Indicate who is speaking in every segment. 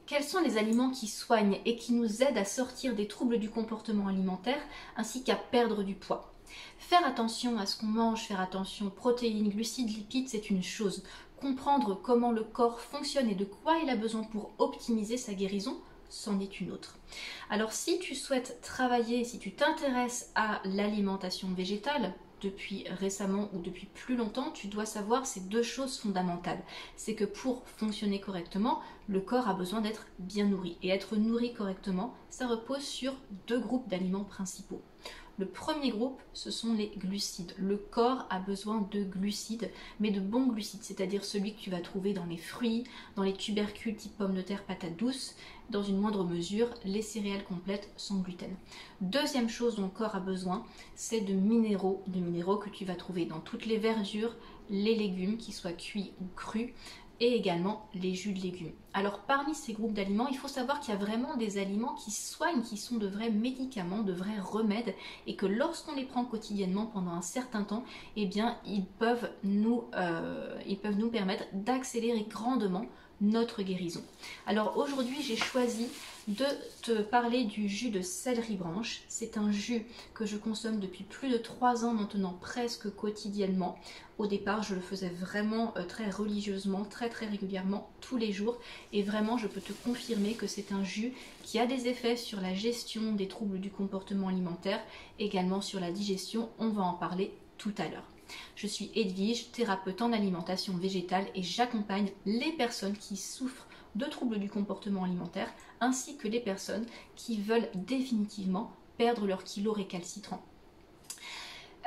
Speaker 1: Quels sont les aliments qui soignent et qui nous aident à sortir des troubles du comportement alimentaire ainsi qu'à perdre du poids? Faire attention à ce qu'on mange, faire attention aux protéines, glucides, lipides, c'est une chose. Comprendre comment le corps fonctionne et de quoi il a besoin pour optimiser sa guérison, c'en est une autre. Alors si tu souhaites travailler, si tu t'intéresses à l'alimentation végétale, depuis récemment ou depuis plus longtemps, tu dois savoir ces deux choses fondamentales. C'est que pour fonctionner correctement, le corps a besoin d'être bien nourri. Et être nourri correctement, ça repose sur deux groupes d'aliments principaux. Le premier groupe, ce sont les glucides. Le corps a besoin de glucides, mais de bons glucides, c'est-à-dire celui que tu vas trouver dans les fruits, dans les tubercules type pommes de terre, patates douces, dans une moindre mesure, les céréales complètes sans gluten. Deuxième chose dont le corps a besoin, c'est de minéraux que tu vas trouver dans toutes les verdures, les légumes, qu'ils soient cuits ou crus, et également les jus de légumes. Alors parmi ces groupes d'aliments, il faut savoir qu'il y a vraiment des aliments qui soignent, qui sont de vrais médicaments, de vrais remèdes, et que lorsqu'on les prend quotidiennement pendant un certain temps, eh bien ils peuvent nous permettre d'accélérer grandement notre guérison. Alors aujourd'hui j'ai choisi de te parler du jus de céleri branche. C'est un jus que je consomme depuis plus de 3 ans maintenant, presque quotidiennement. Au départ je le faisais vraiment très religieusement, très régulièrement, tous les jours, et vraiment je peux te confirmer que c'est un jus qui a des effets sur la gestion des troubles du comportement alimentaire, également sur la digestion, on va en parler tout à l'heure. Je suis Edwige, thérapeute en alimentation végétale, et j'accompagne les personnes qui souffrent de troubles du comportement alimentaire ainsi que les personnes qui veulent définitivement perdre leur kilo récalcitrant.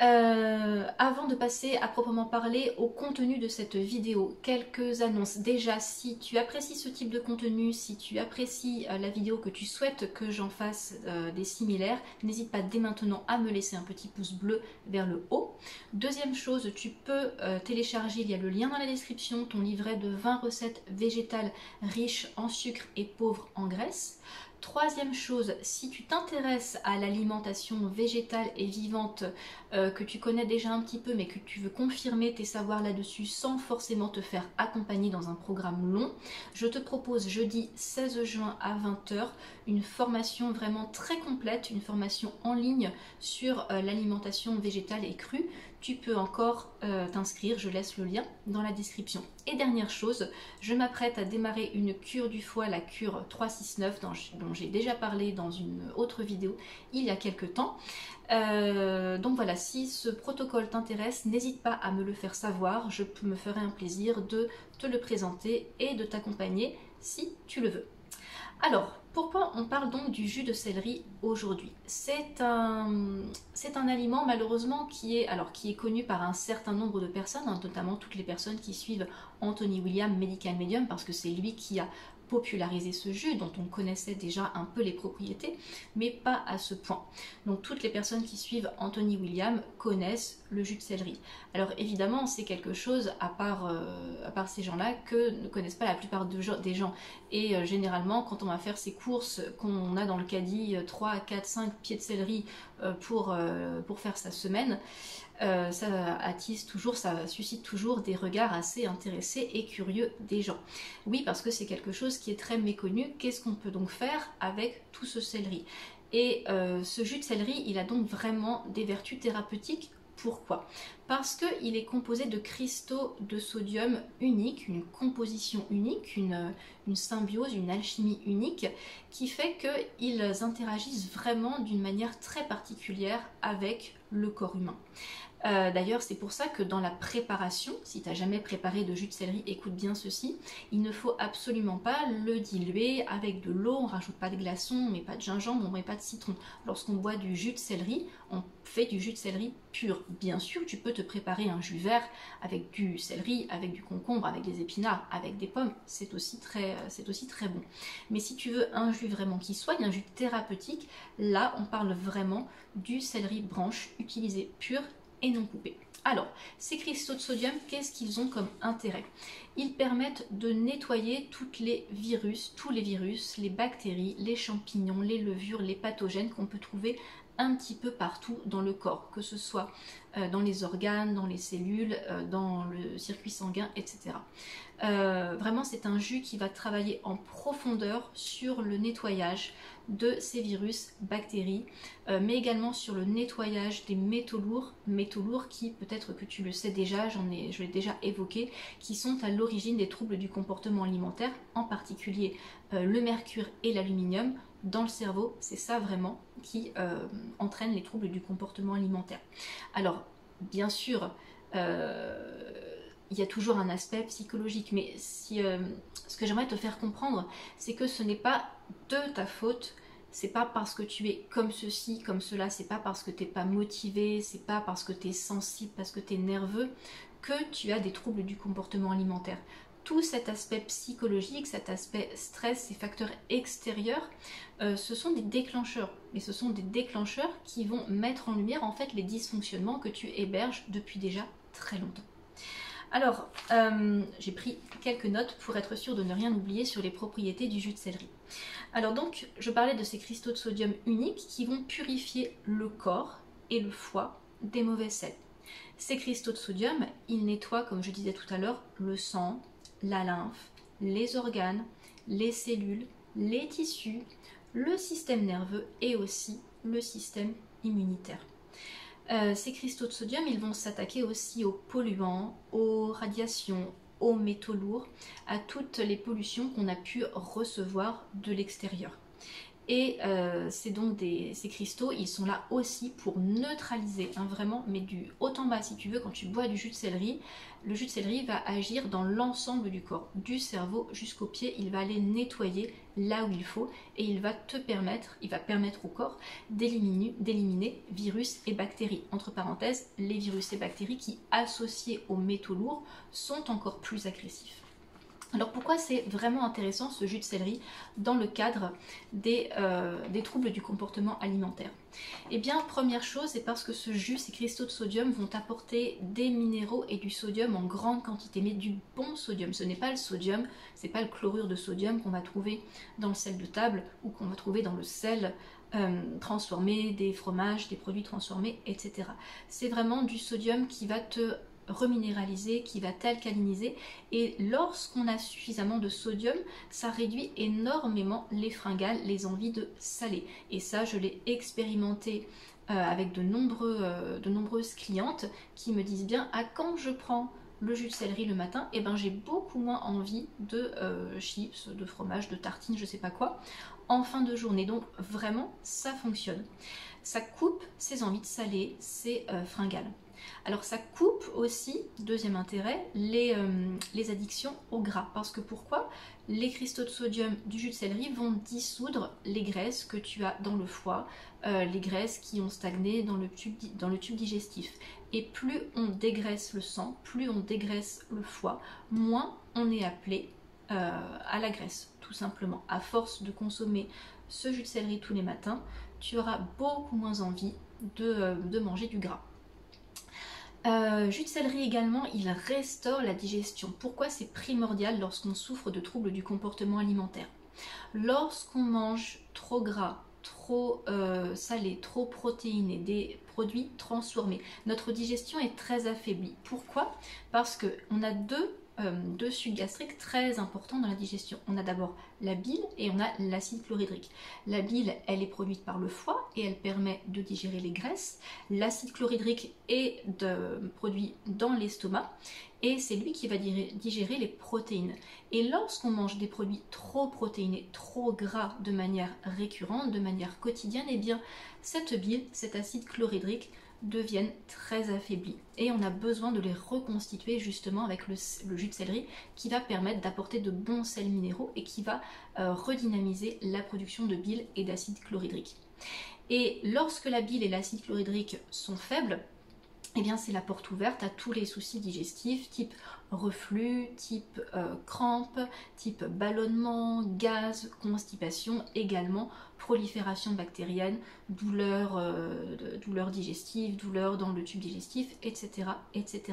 Speaker 1: Avant de passer à proprement parler au contenu de cette vidéo, quelques annonces. Déjà, si tu apprécies ce type de contenu, si tu apprécies la vidéo, que tu souhaites que j'en fasse des similaires, n'hésite pas dès maintenant à me laisser un petit pouce bleu vers le haut. Deuxième chose, tu peux télécharger, il y a le lien dans la description, ton livret de 20 recettes végétales riches en sucre et pauvres en graisse. Troisième chose, si tu t'intéresses à l'alimentation végétale et vivante, que tu connais déjà un petit peu mais que tu veux confirmer tes savoirs là-dessus sans forcément te faire accompagner dans un programme long, je te propose jeudi 16 juin à 20 h une formation vraiment très complète, une formation en ligne sur l'alimentation végétale et crue. Tu peux encore t'inscrire, je laisse le lien dans la description. Et dernière chose, je m'apprête à démarrer une cure du foie, la cure 369, dont j'ai déjà parlé dans une autre vidéo il y a quelques temps. Donc voilà, si ce protocole t'intéresse, n'hésite pas à me le faire savoir, je me ferai un plaisir de te le présenter et de t'accompagner si tu le veux. Alors, pourquoi on parle donc du jus de céleri aujourd'hui? C'est un aliment malheureusement qui est connu par un certain nombre de personnes, hein, notamment toutes les personnes qui suivent Anthony William, Medical Medium, parce que c'est lui qui a popularisé ce jus dont on connaissait déjà un peu les propriétés, mais pas à ce point. Donc toutes les personnes qui suivent Anthony William connaissent le jus de céleri. Alors évidemment c'est quelque chose à part ces gens-là que ne connaissent pas la plupart des gens. Et généralement quand on va faire ses courses, qu'on a dans le caddie 3, 4, 5 pieds de céleri pour faire sa semaine, ça suscite toujours des regards assez intéressés et curieux des gens. Oui, parce que c'est quelque chose qui est très méconnu. Qu'est-ce qu'on peut donc faire avec tout ce céleri? Et ce jus de céleri, il a donc vraiment des vertus thérapeutiques. Pourquoi? Parce qu'il est composé de cristaux de sodium uniques, une composition unique, une symbiose, une alchimie unique, qui fait qu'ils interagissent vraiment d'une manière très particulière avec le corps humain. D'ailleurs c'est pour ça que dans la préparation, si tu n'as jamais préparé de jus de céleri, écoute bien ceci, il ne faut absolument pas le diluer avec de l'eau, on ne rajoute pas de glaçons, on ne met pas de gingembre, on ne met pas de citron. Lorsqu'on boit du jus de céleri, on fait du jus de céleri pur. Bien sûr tu peux te préparer un jus vert avec du céleri, avec du concombre, avec des épinards, avec des pommes, c'est aussi très bon. Mais si tu veux un jus vraiment qui soigne, un jus thérapeutique, là on parle vraiment du céleri branche utilisé pur et non coupé. Alors, ces cristaux de sodium, qu'est-ce qu'ils ont comme intérêt? Ils permettent de nettoyer tous les virus, les bactéries, les champignons, les levures, les pathogènes qu'on peut trouver un petit peu partout dans le corps, que ce soit dans les organes, dans les cellules, dans le circuit sanguin, etc. Vraiment, c'est un jus qui va travailler en profondeur sur le nettoyage de ces virus, bactéries, mais également sur le nettoyage des métaux lourds qui, peut-être que tu le sais déjà, je l'ai déjà évoqué, qui sont à l'origine des troubles du comportement alimentaire, en particulier le mercure et l'aluminium. Dans le cerveau, c'est ça vraiment qui entraîne les troubles du comportement alimentaire. Alors, bien sûr, il y a toujours un aspect psychologique, mais ce que j'aimerais te faire comprendre, c'est que ce n'est pas de ta faute, c'est pas parce que tu es comme ceci, comme cela, c'est pas parce que tu n'es pas motivé, c'est pas parce que tu es sensible, parce que tu es nerveux, que tu as des troubles du comportement alimentaire. Tout cet aspect psychologique, cet aspect stress, ces facteurs extérieurs, ce sont des déclencheurs. Et ce sont des déclencheurs qui vont mettre en lumière en fait les dysfonctionnements que tu héberges depuis déjà très longtemps. Alors, j'ai pris quelques notes pour être sûre de ne rien oublier sur les propriétés du jus de céleri. Alors donc, je parlais de ces cristaux de sodium uniques qui vont purifier le corps et le foie des mauvais sels. Ces cristaux de sodium, ils nettoient, comme je disais tout à l'heure, le sang, la lymphe, les organes, les cellules, les tissus, le système nerveux et aussi le système immunitaire. Ces cristaux de sodium, ils vont s'attaquer aussi aux polluants, aux radiations, aux métaux lourds, à toutes les pollutions qu'on a pu recevoir de l'extérieur. Et c'est donc ces cristaux, ils sont là aussi pour neutraliser, hein, vraiment, mais du haut en bas si tu veux, quand tu bois du jus de céleri, le jus de céleri va agir dans l'ensemble du corps, du cerveau jusqu'aux pieds, il va aller nettoyer là où il faut et il va permettre au corps d'éliminer virus et bactéries. Entre parenthèses, les virus et bactéries qui, associés aux métaux lourds, sont encore plus agressifs. Alors pourquoi c'est vraiment intéressant ce jus de céleri dans le cadre des troubles du comportement alimentaire? Eh bien, première chose, c'est parce que ce jus, ces cristaux de sodium vont apporter des minéraux et du sodium en grande quantité, mais du bon sodium. Ce n'est pas le sodium, c'est pas le chlorure de sodium qu'on va trouver dans le sel de table ou qu'on va trouver dans le sel transformé, des fromages, des produits transformés, etc. C'est vraiment du sodium qui va te reminéraliser, qui va t'alcaliniser, et lorsqu'on a suffisamment de sodium, ça réduit énormément les fringales, les envies de saler. Et ça, je l'ai expérimenté avec de nombreuses clientes qui me disent bien, ah, quand je prends le jus de céleri le matin, et ben j'ai beaucoup moins envie de chips, de fromage, de tartines, je sais pas quoi, en fin de journée. Donc vraiment, ça fonctionne. Ça coupe ces envies de saler, ces fringales. Alors ça coupe aussi, deuxième intérêt, les addictions au gras. Parce que pourquoi? Les cristaux de sodium du jus de céleri vont dissoudre les graisses que tu as dans le foie, les graisses qui ont stagné dans le tube digestif. Et plus on dégraisse le sang, plus on dégraisse le foie, moins on est appelé à la graisse, tout simplement. À force de ce jus de céleri tous les matins, tu auras beaucoup moins envie de manger du gras. Jus de céleri également, il restaure la digestion. Pourquoi c'est primordial lorsqu'on souffre de troubles du comportement alimentaire? Lorsqu'on mange trop gras, trop salé, trop protéiné, des produits transformés, notre digestion est très affaiblie. Pourquoi? Parce qu'on a deux sucs gastriques très importants dans la digestion. On a d'abord la bile et on a l'acide chlorhydrique. La bile, elle est produite par le foie et elle permet de digérer les graisses. L'acide chlorhydrique est produit dans l'estomac et c'est lui qui va digérer les protéines. Et lorsqu'on mange des produits trop protéinés, trop gras de manière récurrente, de manière quotidienne, eh bien cette bile, cet acide chlorhydrique deviennent très affaiblis et on a besoin de les reconstituer justement avec le jus de céleri qui va permettre d'apporter de bons sels minéraux et qui va redynamiser la production de bile et d'acide chlorhydrique. Et lorsque la bile et l'acide chlorhydrique sont faibles, eh bien c'est la porte ouverte à tous les soucis digestifs type reflux, type crampes, type ballonnement, gaz, constipation, également prolifération bactérienne, douleurs digestives, douleurs dans le tube digestif, etc., etc.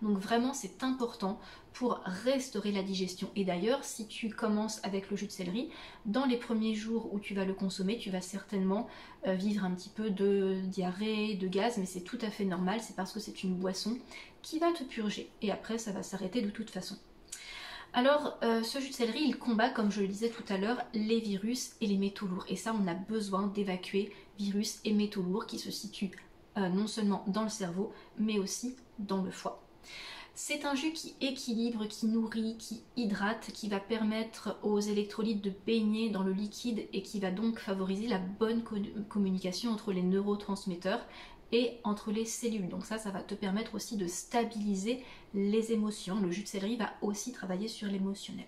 Speaker 1: Donc vraiment c'est important pour restaurer la digestion. Et d'ailleurs, si tu commences avec le jus de céleri, dans les premiers jours où tu vas le consommer, tu vas certainement vivre un petit peu de diarrhée, de gaz, mais c'est tout à fait normal, c'est parce que c'est une boisson qui va te purger. Et après, ça va s'arrêter de toute façon. Alors, ce jus de céleri, il combat, comme je le disais tout à l'heure, les virus et les métaux lourds. Et ça, on a besoin d'évacuer virus et métaux lourds qui se situent non seulement dans le cerveau, mais aussi dans le foie. C'est un jus qui équilibre, qui nourrit, qui hydrate, qui va permettre aux électrolytes de baigner dans le liquide et qui va donc favoriser la bonne communication entre les neurotransmetteurs et entre les cellules. Donc ça va te permettre aussi de stabiliser les émotions. Le jus de céleri va aussi travailler sur l'émotionnel.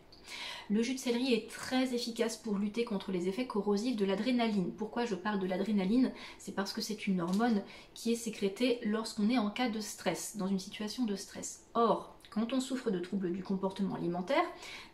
Speaker 1: Le jus de céleri est très efficace pour lutter contre les effets corrosifs de l'adrénaline. Pourquoi je parle de l'adrénaline? C'est parce que c'est une hormone qui est sécrétée lorsqu'on est en cas de stress, dans une situation de stress. Or, quand on souffre de troubles du comportement alimentaire,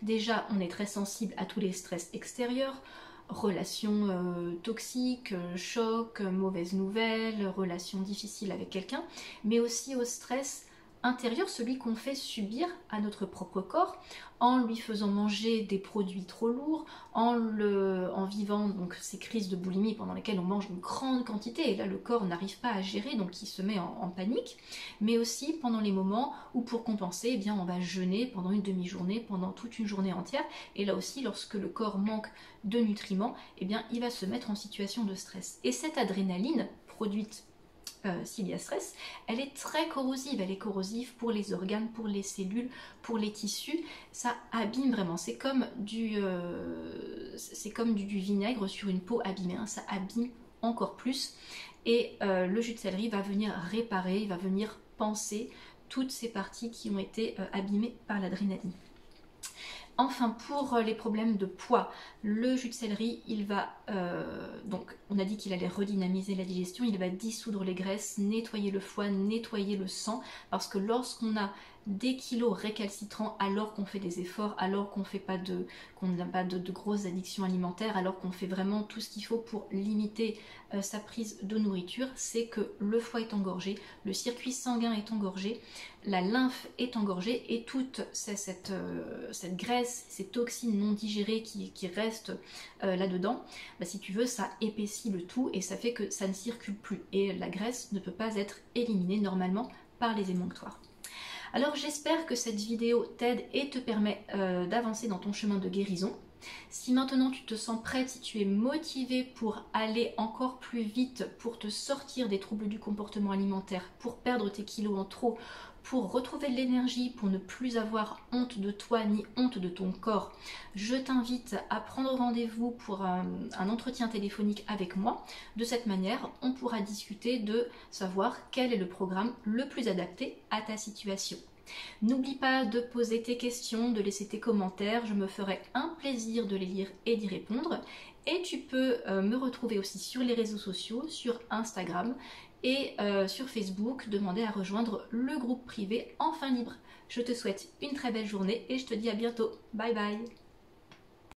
Speaker 1: déjà on est très sensible à tous les stress extérieurs, relations toxiques, chocs, mauvaises nouvelles, relations difficiles avec quelqu'un, mais aussi au stress intérieur, celui qu'on fait subir à notre propre corps en lui faisant manger des produits trop lourds, en vivant donc ces crises de boulimie pendant lesquelles on mange une grande quantité et là le corps n'arrive pas à gérer, donc il se met en panique, mais aussi pendant les moments où pour compenser, eh bien, on va jeûner pendant une demi-journée, pendant toute une journée entière, et là aussi lorsque le corps manque de nutriments, eh bien, il va se mettre en situation de stress. Et cette adrénaline produite s'il y a stress, elle est très corrosive, elle est corrosive pour les organes, pour les cellules, pour les tissus, ça abîme vraiment, c'est comme du vinaigre sur une peau abîmée, hein. Ça abîme encore plus et le jus de céleri va venir réparer, il va venir panser toutes ces parties qui ont été abîmées par l'adrénaline. Enfin, pour les problèmes de poids, le jus de céleri, il va, donc on a dit qu'il allait redynamiser la digestion, il va dissoudre les graisses, nettoyer le foie, nettoyer le sang, parce que lorsqu'on a des kilos récalcitrants alors qu'on fait des efforts, alors qu'on n'a pas de grosses addictions alimentaires, alors qu'on fait vraiment tout ce qu'il faut pour limiter sa prise de nourriture, c'est que le foie est engorgé, le circuit sanguin est engorgé, la lymphe est engorgée et toute cette graisse, ces toxines non digérées qui restent là-dedans, bah, si tu veux, ça épaissit le tout et ça fait que ça ne circule plus et la graisse ne peut pas être éliminée normalement par les émonctoires. Alors j'espère que cette vidéo t'aide et te permet d'avancer dans ton chemin de guérison. Si maintenant tu te sens prête, si tu es motivée pour aller encore plus vite, pour te sortir des troubles du comportement alimentaire, pour perdre tes kilos en trop, pour retrouver de l'énergie, pour ne plus avoir honte de toi ni honte de ton corps, je t'invite à prendre rendez-vous pour un entretien téléphonique avec moi. De cette manière, on pourra discuter de savoir quel est le programme le plus adapté à ta situation. N'oublie pas de poser tes questions, de laisser tes commentaires, je me ferai un plaisir de les lire et d'y répondre. Et tu peux me retrouver aussi sur les réseaux sociaux, sur Instagram et sur Facebook, demander à rejoindre le groupe privé Enfant Libre. Je te souhaite une très belle journée et je te dis à bientôt. Bye bye.